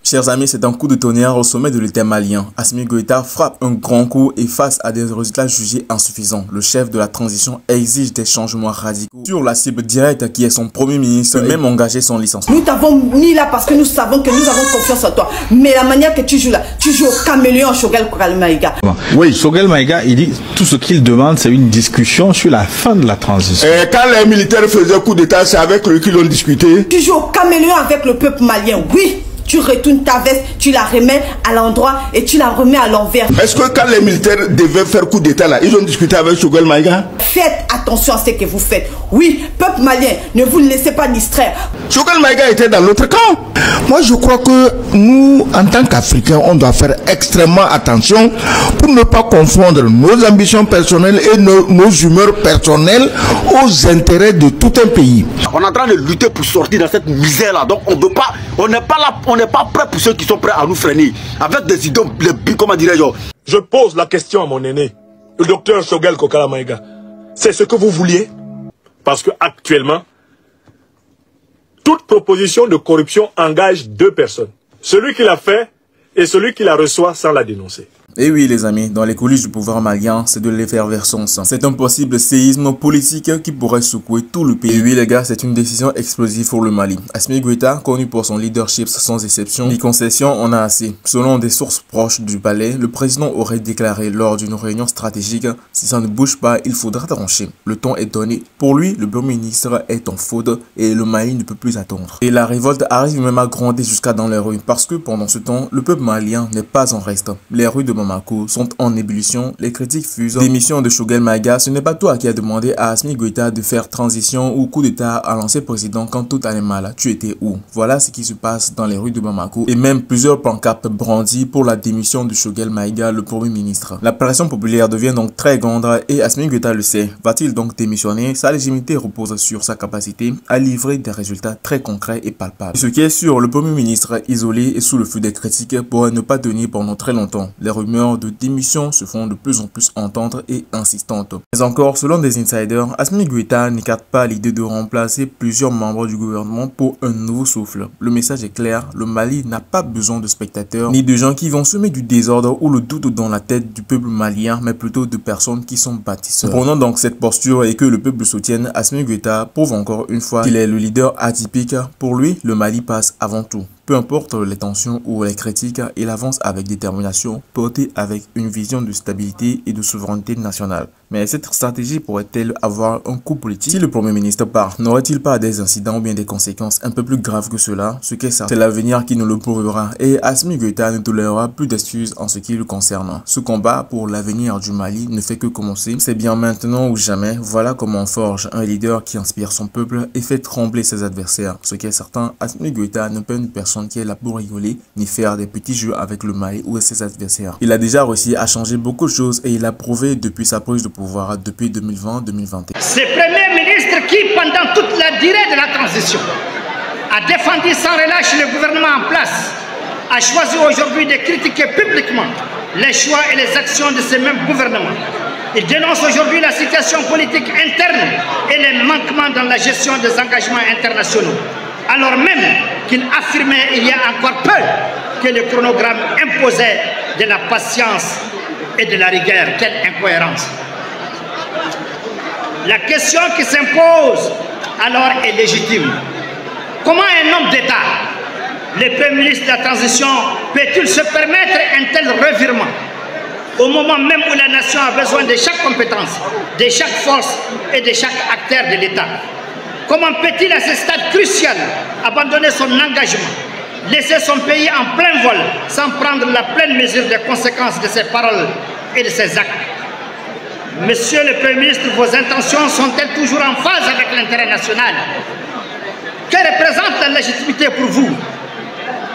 Chers amis, c'est un coup de tonnerre au sommet de l'État malien. Assimi Goïta frappe un grand coup et face à des résultats jugés insuffisants, le chef de la transition exige des changements radicaux sur la cible directe qui est son premier ministre, même engager son licenciement. Nous t'avons mis là parce que nous savons que nous avons confiance en toi. Mais la manière que tu joues là, tu joues au caméléon Choguel Maïga. Oui, Choguel Maïga, il dit tout ce qu'il demande, c'est une discussion sur la fin de la transition. Et quand les militaires faisaient coup d'état, c'est avec eux qu'ils ont discuté. Tu joues au caméléon avec le peuple malien, oui. Tu retournes ta veste, tu la remets à l'endroit et tu la remets à l'envers. Est-ce que quand les militaires devaient faire coup d'état là, ils ont discuté avec Choguel Maïga? Faites attention à ce que vous faites. Oui, peuple malien, ne vous laissez pas distraire. Choguel Maïga était dans l'autre camp. Moi, je crois que nous, en tant qu'Africains, on doit faire extrêmement attention pour ne pas confondre nos ambitions personnelles et nos humeurs personnelles aux intérêts de tout un pays. On est en train de lutter pour sortir de cette misère-là. Donc, on n'est pas là, on n'est pas prêt pour ceux qui sont prêts à nous freiner. Avec des idées, comment dirais-je? Je pose la question à mon aîné, le docteur Choguel Kokala Maïga. C'est ce que vous vouliez? Parce que actuellement, toute proposition de corruption engage deux personnes. Celui qui l'a fait et celui qui la reçoit sans la dénoncer. Et oui les amis, dans les coulisses du pouvoir malien, c'est de l'effervescence. C'est un possible séisme politique qui pourrait secouer tout le pays. Et oui les gars, c'est une décision explosive pour le Mali. Assimi Goïta, connu pour son leadership sans exception, ni concession, on a assez. Selon des sources proches du palais, le président aurait déclaré lors d'une réunion stratégique, si ça ne bouge pas, il faudra trancher. Le ton est donné. Pour lui, le premier ministre est en faute et le Mali ne peut plus attendre. Et la révolte arrive même à gronder jusqu'à dans les rues, parce que pendant ce temps, le peuple malien n'est pas en reste. Les rues de Bamako sont en ébullition, les critiques fusent. Démission de Choguel Maïga, ce n'est pas toi qui as demandé à Assimi Goïta de faire transition ou coup d'état à l'ancien président quand tout allait mal. Tu étais où? Voilà ce qui se passe dans les rues de Bamako et même plusieurs pancartes brandies pour la démission de Choguel Maïga, le premier ministre. La pression populaire devient donc très grande et Assimi Goïta le sait. Va-t-il donc démissionner? Sa légitimité repose sur sa capacité à livrer des résultats très concrets et palpables. Ce qui est sûr, le premier ministre isolé et sous le feu des critiques pourrait ne pas tenir pendant très longtemps. Les rumeurs de démission se font de plus en plus entendre et insistantes. Mais encore, selon des insiders, Assimi Goïta n'écarte pas l'idée de remplacer plusieurs membres du gouvernement pour un nouveau souffle. Le message est clair, le Mali n'a pas besoin de spectateurs, ni de gens qui vont semer du désordre ou le doute dans la tête du peuple malien, mais plutôt de personnes qui sont bâtisseurs. Prenons donc cette posture et que le peuple soutienne, Assimi Goïta prouve encore une fois qu'il est le leader atypique. Pour lui, le Mali passe avant tout. Peu importe les tensions ou les critiques, il avance avec détermination, porté avec une vision de stabilité et de souveraineté nationale. Mais cette stratégie pourrait-elle avoir un coût politique? Si le premier ministre part, n'aurait-il pas des incidents ou bien des conséquences un peu plus graves que cela? Ce qu'est ça, c'est l'avenir qui nous le prouvera. Et Assimi Goïta ne tolérera plus d'excuses en ce qui le concerne. Ce combat pour l'avenir du Mali ne fait que commencer. C'est bien maintenant ou jamais. Voilà comment on forge un leader qui inspire son peuple et fait trembler ses adversaires. Ce qui est certain, Assimi Goïta n'est pas une personne qui est là pour rigoler ni faire des petits jeux avec le Mali ou ses adversaires. Il a déjà réussi à changer beaucoup de choses et il a prouvé depuis sa prise de pouvoir depuis 2020-2021. C'est le premier ministre qui, pendant toute la durée de la transition, a défendu sans relâche le gouvernement en place, a choisi aujourd'hui de critiquer publiquement les choix et les actions de ce même gouvernement. Il dénonce aujourd'hui la situation politique interne et les manquements dans la gestion des engagements internationaux, alors même qu'il affirmait il y a encore peu que le chronogramme imposait de la patience et de la rigueur. Quelle incohérence! La question qui s'impose alors est légitime. Comment un homme d'État, le Premier ministre de la Transition, peut-il se permettre un tel revirement au moment même où la nation a besoin de chaque compétence, de chaque force et de chaque acteur de l'État? Comment peut-il à ce stade crucial abandonner son engagement, laisser son pays en plein vol sans prendre la pleine mesure des conséquences de ses paroles et de ses actes? Monsieur le Premier ministre, vos intentions sont-elles toujours en phase avec l'intérêt national? Que représente la légitimité pour vous?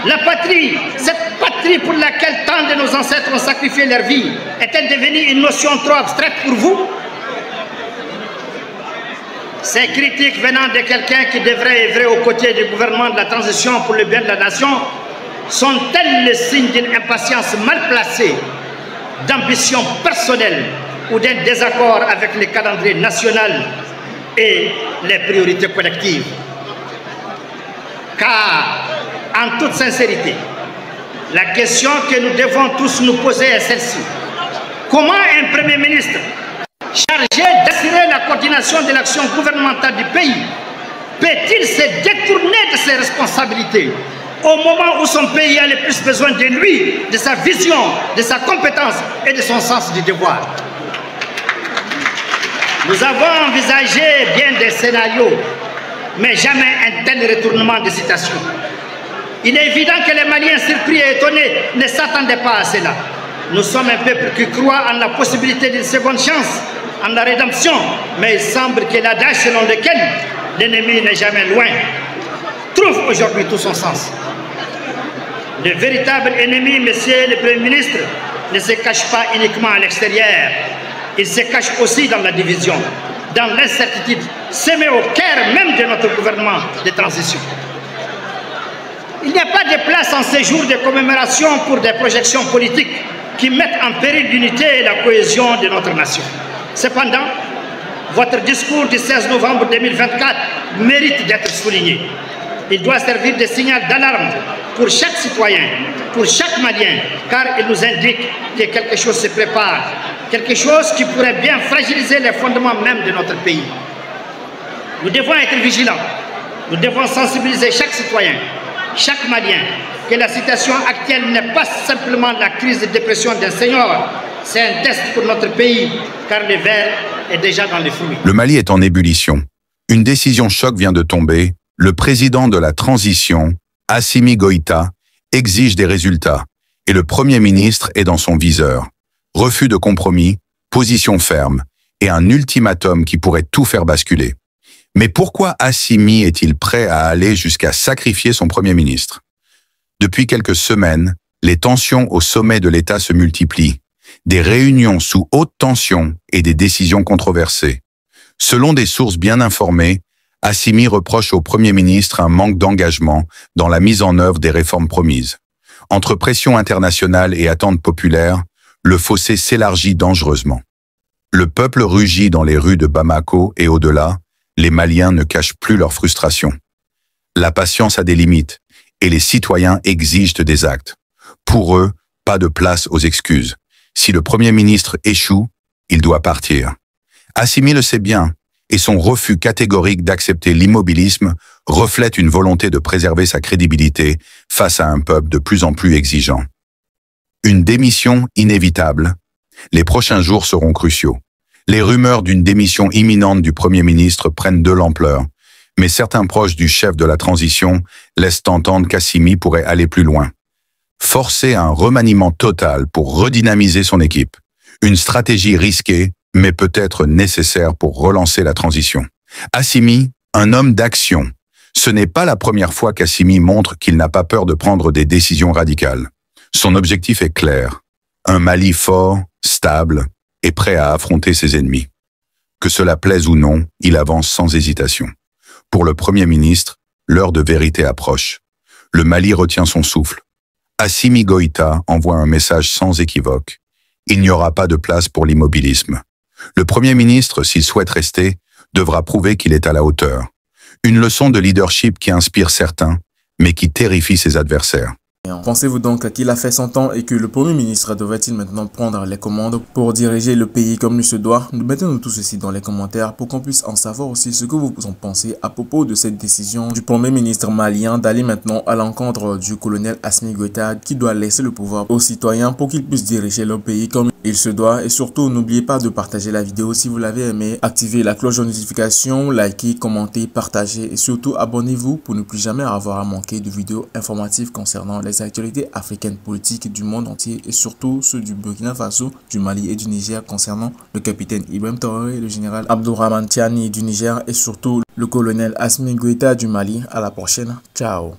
La patrie, cette patrie pour laquelle tant de nos ancêtres ont sacrifié leur vie, est-elle devenue une notion trop abstraite pour vous? Ces critiques venant de quelqu'un qui devrait œuvrer aux côtés du gouvernement de la transition pour le bien de la nation sont-elles le signe d'une impatience mal placée, d'ambition personnelle ou d'un désaccord avec le calendrier national et les priorités collectives? Car, en toute sincérité, La question que nous devons tous nous poser est celle-ci. Comment un Premier ministre chargé d'assurer la coordination de l'action gouvernementale du pays peut-il se détourner de ses responsabilités au moment où son pays a le plus besoin de lui, de sa vision, de sa compétence et de son sens du devoir? Nous avons envisagé bien des scénarios, mais jamais un tel retournement de situation. Il est évident que les Maliens surpris et étonnés ne s'attendaient pas à cela. Nous sommes un peuple qui croit en la possibilité d'une seconde chance, en la rédemption, mais il semble que l'adage selon lequel l'ennemi n'est jamais loin trouve aujourd'hui tout son sens. Le véritable ennemi, monsieur le Premier ministre, ne se cache pas uniquement à l'extérieur. Il se cache aussi dans la division, dans l'incertitude semée au cœur même de notre gouvernement de transition. Il n'y a pas de place en ces jours de commémoration pour des projections politiques qui mettent en péril l'unité et la cohésion de notre nation. Cependant, votre discours du 16 novembre 2024 mérite d'être souligné. Il doit servir de signal d'alarme pour chaque citoyen, pour chaque Malien, car il nous indique que quelque chose se prépare, quelque chose qui pourrait bien fragiliser les fondements même de notre pays. Nous devons être vigilants, nous devons sensibiliser chaque citoyen, chaque Malien, que la situation actuelle n'est pas simplement la crise de dépression d'un senior, c'est un test pour notre pays, car le verre est déjà dans les fruits. Le Mali est en ébullition. Une décision choc vient de tomber. Le président de la transition, Assimi Goïta, exige des résultats et le Premier ministre est dans son viseur. Refus de compromis, position ferme et un ultimatum qui pourrait tout faire basculer. Mais pourquoi Assimi est-il prêt à aller jusqu'à sacrifier son Premier ministre? Depuis quelques semaines, les tensions au sommet de l'État se multiplient. Des réunions sous haute tension et des décisions controversées. Selon des sources bien informées, Assimi reproche au Premier ministre un manque d'engagement dans la mise en œuvre des réformes promises. Entre pression internationale et attentes populaires, le fossé s'élargit dangereusement. Le peuple rugit dans les rues de Bamako et au-delà, les Maliens ne cachent plus leur frustration. La patience a des limites et les citoyens exigent des actes. Pour eux, pas de place aux excuses. Si le Premier ministre échoue, il doit partir. Assimi le sait bien, et son refus catégorique d'accepter l'immobilisme reflète une volonté de préserver sa crédibilité face à un peuple de plus en plus exigeant. Une démission inévitable. Les prochains jours seront cruciaux. Les rumeurs d'une démission imminente du Premier ministre prennent de l'ampleur, mais certains proches du chef de la transition laissent entendre qu'Assimi pourrait aller plus loin. Forcer un remaniement total pour redynamiser son équipe. Une stratégie risquée, mais peut-être nécessaire pour relancer la transition. Assimi, un homme d'action. Ce n'est pas la première fois qu'Assimi montre qu'il n'a pas peur de prendre des décisions radicales. Son objectif est clair. Un Mali fort, stable et prêt à affronter ses ennemis. Que cela plaise ou non, il avance sans hésitation. Pour le Premier ministre, l'heure de vérité approche. Le Mali retient son souffle. Assimi Goïta envoie un message sans équivoque. Il n'y aura pas de place pour l'immobilisme. Le Premier ministre, s'il souhaite rester, devra prouver qu'il est à la hauteur. Une leçon de leadership qui inspire certains, mais qui terrifie ses adversaires. Pensez-vous donc qu'il a fait son temps et que le Premier ministre devrait-il maintenant prendre les commandes pour diriger le pays comme il se doit? Mettez-nous tout ceci dans les commentaires pour qu'on puisse en savoir aussi ce que vous en pensez à propos de cette décision du Premier ministre malien d'aller maintenant à l'encontre du colonel Assimi Goïta qui doit laisser le pouvoir aux citoyens pour qu'ils puissent diriger leur pays comme il se doit. Et surtout, n'oubliez pas de partager la vidéo si vous l'avez aimé, activez la cloche de notification, likez, commentez, partagez et surtout abonnez-vous pour ne plus jamais avoir à manquer de vidéos informatives concernant les actualités africaines, politiques du monde entier et surtout ceux du Burkina Faso, du Mali et du Niger concernant le capitaine Ibrahim Traoré, le général Abdourahmane Tiani du Niger et surtout le colonel Assimi Goïta du Mali. À la prochaine, ciao.